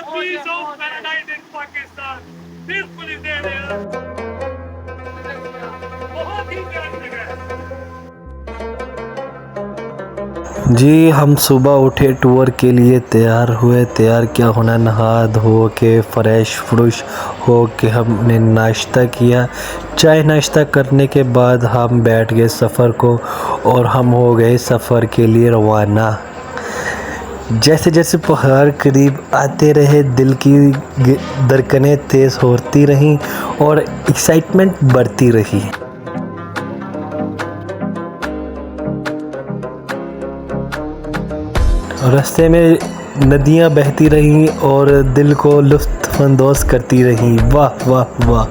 the peace of paradise in Pakistan. Peacefully stay there. बहुत ही प्यारी जगह है। जी हम सुबह उठे, टूर के लिए तैयार हुए। तैयार क्या होना, नहा धो के फ्रेश फ्रुश हो के हमने नाश्ता किया। चाय नाश्ता करने के बाद हम बैठ गए सफ़र को और हम हो गए सफ़र के लिए रवाना। जैसे जैसे पहाड़ करीब आते रहे दिल की धड़कनें तेज़ होती रहीं और एक्साइटमेंट बढ़ती रही। रास्ते में नदियाँ बहती रहीं और दिल को लुत्फ़अंदोज़ करती रहीं। वाह वाह वाह।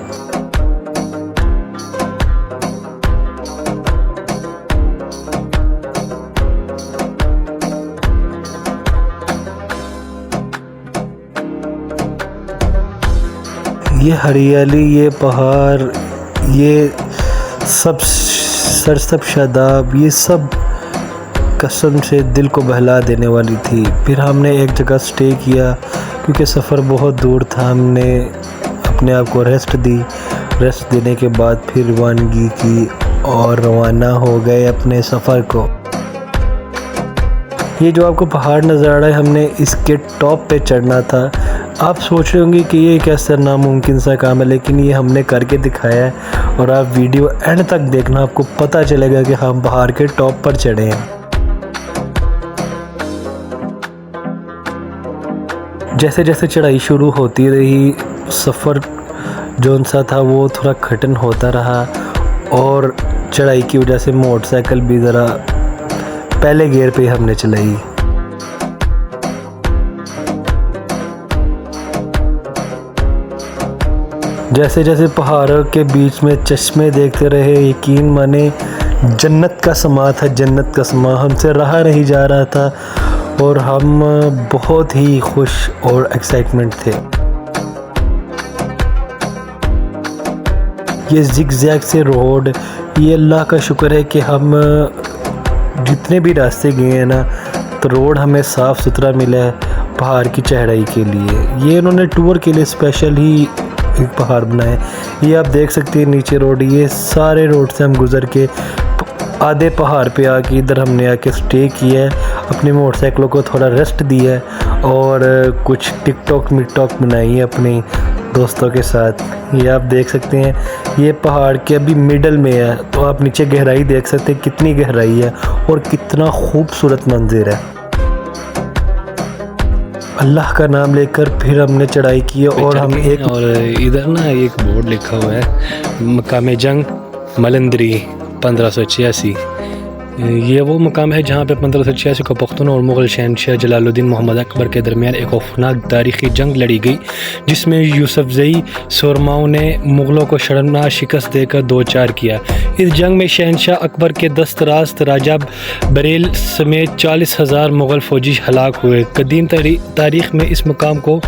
ये हरियाली, ये पहाड़, ये सब सरसब शादाब, ये सब कसम से दिल को बहला देने वाली थी। फिर हमने एक जगह स्टे किया क्योंकि सफ़र बहुत दूर था। हमने अपने आप को रेस्ट दी। रेस्ट देने के बाद फिर रवानगी की और रवाना हो गए अपने सफ़र को। ये जो आपको पहाड़ नज़र आ रहा है, हमने इसके टॉप पे चढ़ना था। आप सोच रहे होंगे कि ये कैसा नामुमकिन सा काम है, लेकिन ये हमने करके दिखाया है और आप वीडियो एंड तक देखना, आपको पता चलेगा कि हम पहाड़ के टॉप पर चढ़े हैं। जैसे जैसे चढ़ाई शुरू होती रही, सफ़र जौन सा था वो थोड़ा कठिन होता रहा और चढ़ाई की वजह से मोटरसाइकिल भी ज़रा पहले गियर पे हमने चलाई। जैसे जैसे पहाड़ों के बीच में चश्मे देखते रहे, यकीन माने जन्नत का समा था, जन्नत का समा हमसे रहा नहीं जा रहा था और हम बहुत ही खुश और एक्साइटमेंट थे। ये जिग-जैग से रोड, ये अल्लाह का शुक्र है कि हम जितने भी रास्ते गए हैं ना, तो रोड हमें साफ़ सुथरा मिला है पहाड़ की चढ़ाई के लिए। ये इन्होंने टूर के लिए स्पेशल ही एक पहाड़ बनाए। ये आप देख सकते हैं नीचे रोड, ये सारे रोड से हम गुज़र के आधे पहाड़ पे आके इधर हमने आके स्टे किया है। अपनी मोटरसाइकिलों को थोड़ा रेस्ट दिया है और कुछ टिकटॉक मिकटॉक बनाई है अपने दोस्तों के साथ। ये आप देख सकते हैं, ये पहाड़ के अभी मिडल में है, तो आप नीचे गहराई देख सकते हैं कितनी गहराई है और कितना खूबसूरत मंज़र है। अल्लाह का नाम लेकर फिर हमने चढ़ाई की और हम एक और इधर ना एक बोर्ड लिखा हुआ है, मकाम जंग मलंदरी 1586। ये वो मकाम है जहाँ पे 1586 को पख्तून और मुग़ल शहनशाह जलालुद्दीन मोहम्मद अकबर के दरमियान एक खौफनाक तारीख़ी जंग लड़ी गई, जिसमें यूसुफ़ज़ई सुरमाओं ने मुग़लों को शर्मनाक शिकस्त देकर दो चार किया। इस जंग में शहनशाह अकबर के दस्त रास्त राजा बरेल समेत 40,000 मुग़ल फ़ौजी हलाक हुए। कदीम तारीख़ में इस मकाम को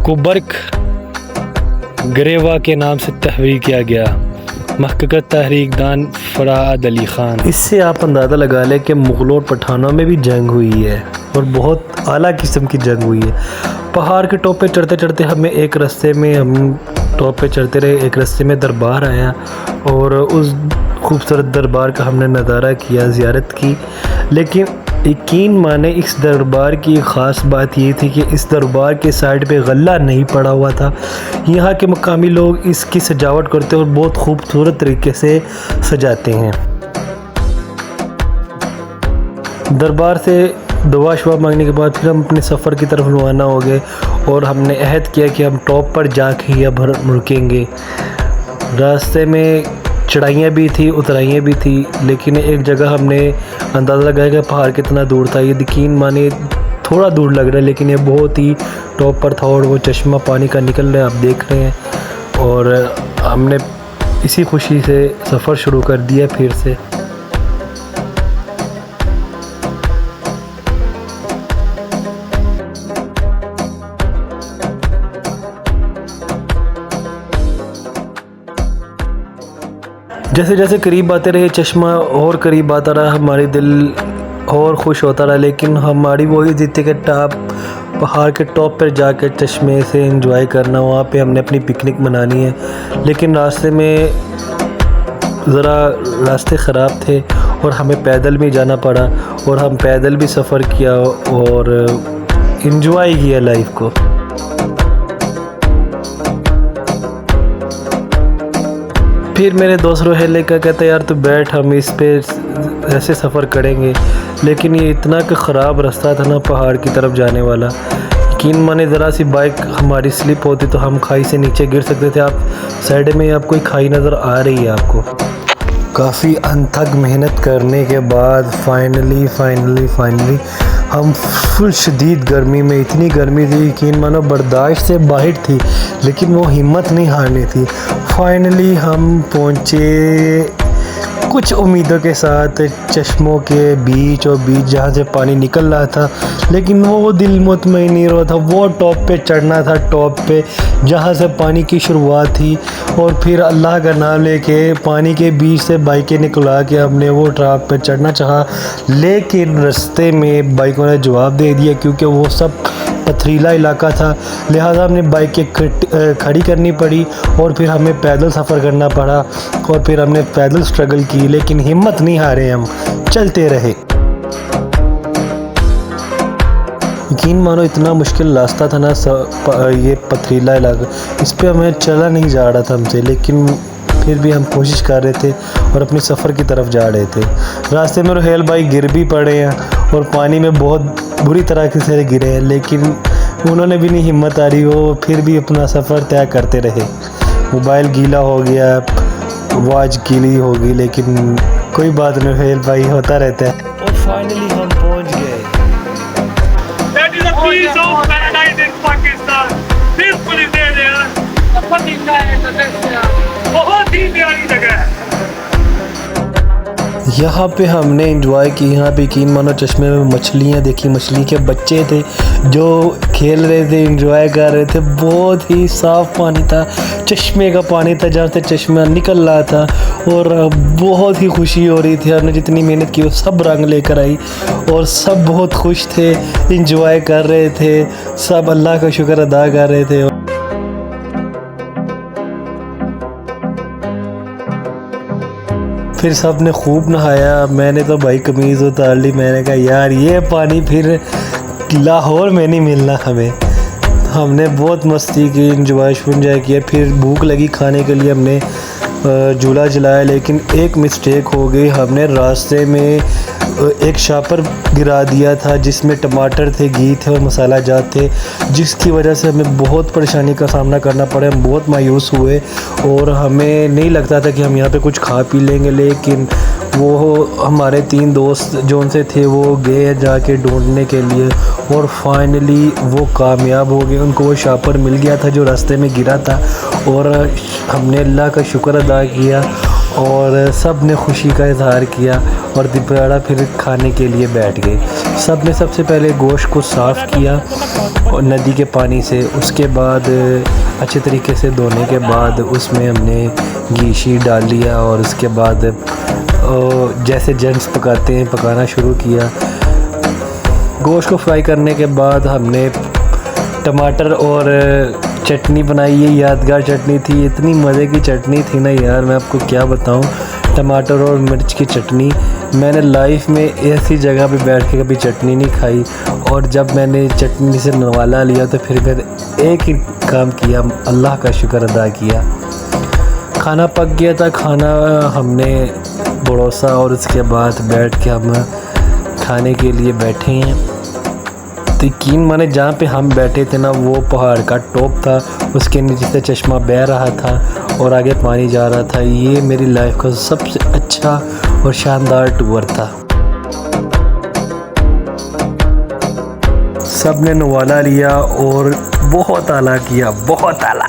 कुबर्क गरेवा के नाम से तहरीर किया गया। महक़क़त तहरीक दान फ़राद अली ख़ान। इससे आप अंदाज़ा लगा लें कि मुग़लों और पठानों में भी जंग हुई है और बहुत आला किस्म की जंग हुई है। पहाड़ के टॉप पे चढ़ते चढ़ते हमें एक रास्ते में हम टॉप पे चढ़ते रहे, एक रास्ते में दरबार आया और उस खूबसूरत दरबार का हमने नज़ारा किया, ज़ियारत की। लेकिन यकीन माने इस दरबार की ख़ास बात ये थी कि इस दरबार के साइड पे गल्ला नहीं पड़ा हुआ था। यहाँ के मकामी लोग इसकी सजावट करते और बहुत खूबसूरत तरीके से सजाते हैं। दरबार से दुआ शुआ मांगने के बाद फिर हम अपने सफ़र की तरफ रवाना हो गए और हमने अहद किया कि हम टॉप पर जाके ही अब रुकेंगे। रास्ते में चढ़ाइयाँ भी थी, उतराइयाँ भी थी, लेकिन एक जगह हमने अंदाज़ा लगाया कि पहाड़ कितना दूर था। ये यकीन माने थोड़ा दूर लग रहा है, लेकिन ये बहुत ही टॉप पर था और वो चश्मा पानी का निकल रहा है, आप देख रहे हैं। और हमने इसी खुशी से सफ़र शुरू कर दिया फिर से। जैसे जैसे करीब आते रहे चश्मा और करीब आता रहा, हमारी दिल और खुश होता रहा। लेकिन हमारी वही ज़िद थी कि टॉप पहाड़ के टॉप पर जाकर चश्मे से एंजॉय करना, वहाँ पे हमने अपनी पिकनिक मनानी है। लेकिन रास्ते में ज़रा रास्ते ख़राब थे और हमें पैदल भी जाना पड़ा और हम पैदल भी सफ़र किया और एंजॉय किया लाइफ को। फिर मेरे दोस्त रोहेले का कहता यार तू बैठ, हम इस पे ऐसे सफ़र करेंगे। लेकिन ये इतना कि ख़राब रास्ता था ना पहाड़ की तरफ जाने वाला, यकीन माने ज़रा सी बाइक हमारी स्लिप होती तो हम खाई से नीचे गिर सकते थे। आप साइड में आपको खाई नज़र आ रही है आपको। काफ़ी अनथक मेहनत करने के बाद फाइनली हम फुल शदीद गर्मी में, इतनी गर्मी थी यकीन मानो बर्दाश्त से बाहर थी, लेकिन वो हिम्मत नहीं हारनी थी। फाइनली हम पहुँचे कुछ उम्मीदों के साथ चश्मों के बीच और बीच जहाँ से पानी निकल रहा था, लेकिन वो दिल मुतमईन नहीं रहा था। वो टॉप पे चढ़ना था, टॉप पे जहाँ से पानी की शुरुआत थी, और फिर अल्लाह का नाम लेके पानी के बीच से बाइकें निकला के हमने वो टॉप पे चढ़ना चाहा। लेकिन रास्ते में बाइकों ने जवाब दे दिया, क्योंकि वो सब पथरीला इलाका था, लिहाजा हमने बाइकें खड़ी करनी पड़ी और फिर हमें पैदल सफ़र करना पड़ा और फिर हमने पैदल स्ट्रगल की। लेकिन हिम्मत नहीं हारे, हम चलते रहे। यकीन मानो इतना मुश्किल रास्ता था ना, ये पथरीला इलाका, इस पे हमें चला नहीं जा रहा था हमसे, लेकिन फिर भी हम कोशिश कर रहे थे और अपने सफ़र की तरफ जा रहे थे। रास्ते में रोहेल भाई गिर भी पड़े हैं और पानी में बहुत बुरी तरह से गिरे हैं, लेकिन उन्होंने भी नहीं हिम्मत हारी, वो फिर भी अपना सफ़र तय करते रहे। मोबाइल गीला हो गया, वॉच गीली होगी, लेकिन कोई बात नहीं, रोहेल भाई होता रहता है। और फाइनली हम पहुंच गए। That is a piece of paradise in Pakistan. बिल्कुल ही दे दे यार। बहुत ही प्यारी जगह है। यहाँ पे हमने एंजॉय की। यहाँ पे यकीन मानो चश्मे में मछलियाँ देखी, मछली के बच्चे थे जो खेल रहे थे, एंजॉय कर रहे थे। बहुत ही साफ़ पानी था, चश्मे का पानी था जहाँ से चश्मा निकल रहा था, और बहुत ही खुशी हो रही थी। हमने जितनी मेहनत की वो सब रंग लेकर आई और सब बहुत खुश थे, एंजॉय कर रहे थे, सब अल्लाह का शुक्र अदा कर रहे थे। फिर सब ने खूब नहाया। मैंने तो भाई कमीज़ उतार ली, मैंने कहा यार ये पानी फिर लाहौर में नहीं मिलना हमें। हमने बहुत मस्ती की, एंजॉय किया। फिर भूख लगी खाने के लिए, हमने झूला जलाया, लेकिन एक मिस्टेक हो गई। हमने रास्ते में एक शापर गिरा दिया था जिसमें टमाटर थे, घी थे और मसाला जात थे, जिसकी वजह से हमें बहुत परेशानी का सामना करना पड़ा। हम बहुत मायूस हुए और हमें नहीं लगता था कि हम यहाँ पे कुछ खा पी लेंगे, लेकिन वो हमारे 3 दोस्त जो उनसे थे वो गए जाके ढूंढने के लिए और फाइनली वो कामयाब हो गए। उनको वो शापर मिल गया था जो रास्ते में गिरा था, और हमने अल्लाह का शुक्र अदा किया और सब ने खुशी का इजहार किया और दोपहर फिर खाने के लिए बैठ गए। सब ने सबसे पहले गोश्त को साफ़ किया और नदी के पानी से, उसके बाद अच्छे तरीके से धोने के बाद उसमें हमने घी शी डाल लिया और उसके बाद जैसे जेंट्स पकाते हैं पकाना शुरू किया। गोश्त को फ्राई करने के बाद हमने टमाटर और चटनी बनाई। ये यादगार चटनी थी, इतनी मज़े की चटनी थी ना यार, मैं आपको क्या बताऊं। टमाटर और मिर्च की चटनी, मैंने लाइफ में ऐसी जगह पे बैठ के कभी चटनी नहीं खाई। और जब मैंने चटनी से नवाला लिया तो फिर एक ही काम किया, अल्लाह का शुक्र अदा किया। खाना पक गया था, खाना हमने परोसा और उसके बाद बैठ के हम खाने के लिए बैठे हैं। तो यकीन माने जहाँ पे हम बैठे थे ना वो पहाड़ का टॉप था, उसके नीचे से चश्मा बह रहा था और आगे पानी जा रहा था। ये मेरी लाइफ का सबसे अच्छा और शानदार टूर था। सब ने नवाला लिया और बहुत आला किया, बहुत आला।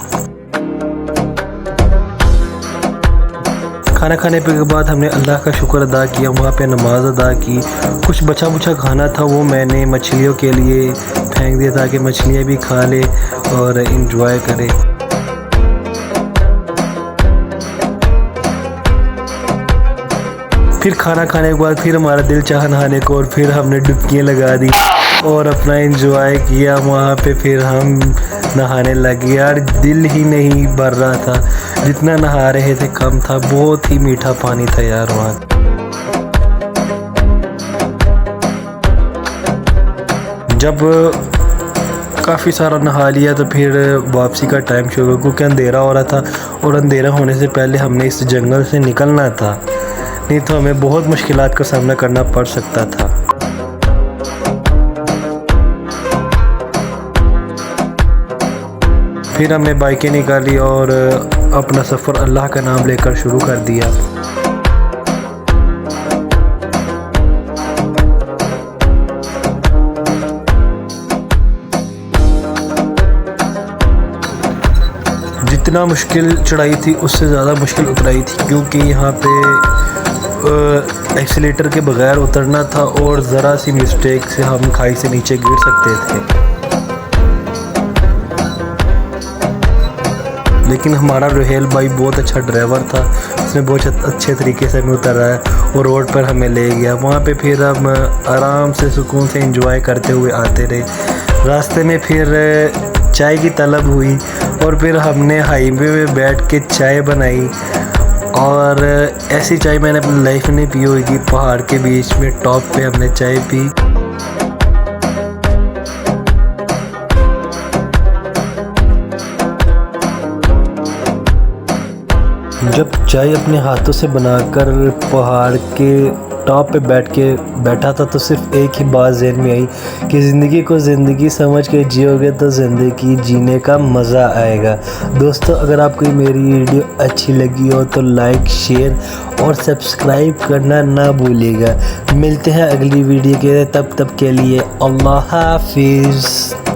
खाना खाने के बाद हमने अल्लाह का शुक्र अदा किया, वहाँ पे नमाज अदा की। कुछ बचा बुचा खाना था वो मैंने मछलियों के लिए फेंक दिया ताकि मछलियाँ भी खा ले और एंजॉय करें। फिर खाना खाने के बाद फिर हमारा दिल चाहा नहाने को और फिर हमने डुबकियाँ लगा दी और अपना एंजॉय किया वहाँ पे। फिर हम नहाने लगे यार, दिल ही नहीं भर रहा था, जितना नहा रहे थे कम था। बहुत ही मीठा पानी था यार वहाँ। जब काफ़ी सारा नहा लिया तो फिर वापसी का टाइम शुरू हुआ, क्योंकि अंधेरा हो रहा था और अंधेरा होने से पहले हमने इस जंगल से निकलना था, नहीं तो हमें बहुत मुश्किलात का सामना करना पड़ सकता था। फिर हमने बाइकें निकाली और अपना सफ़र अल्लाह का नाम लेकर शुरू कर दिया। जितना मुश्किल चढ़ाई थी उससे ज़्यादा मुश्किल उतराई थी, क्योंकि यहाँ पे एक्सीलेटर के बगैर उतरना था और ज़रा सी मिस्टेक से हम खाई से नीचे गिर सकते थे। लेकिन हमारा रोहेल भाई बहुत अच्छा ड्राइवर था, उसने बहुत अच्छे तरीके से हमें उतराया और रोड पर हमें ले गया। वहाँ पे फिर हम आराम से सुकून से एंजॉय करते हुए आते रहे। रास्ते में फिर चाय की तलब हुई और फिर हमने हाईवे में बैठ के चाय बनाई, और ऐसी चाय मैंने अपनी लाइफ में नहीं पी होगी। पहाड़ के बीच में टॉप पे हमने चाय पी। जब चाय अपने हाथों से बनाकर पहाड़ के टॉप पे बैठा था तो सिर्फ एक ही बात ज़हन में आई कि ज़िंदगी को ज़िंदगी समझ के जियोगे तो ज़िंदगी जीने का मज़ा आएगा। दोस्तों, अगर आपको मेरी वीडियो अच्छी लगी हो तो लाइक, शेयर और सब्सक्राइब करना ना भूलिएगा। मिलते हैं अगली वीडियो के, तब के लिए अल्लाह हाफिज़।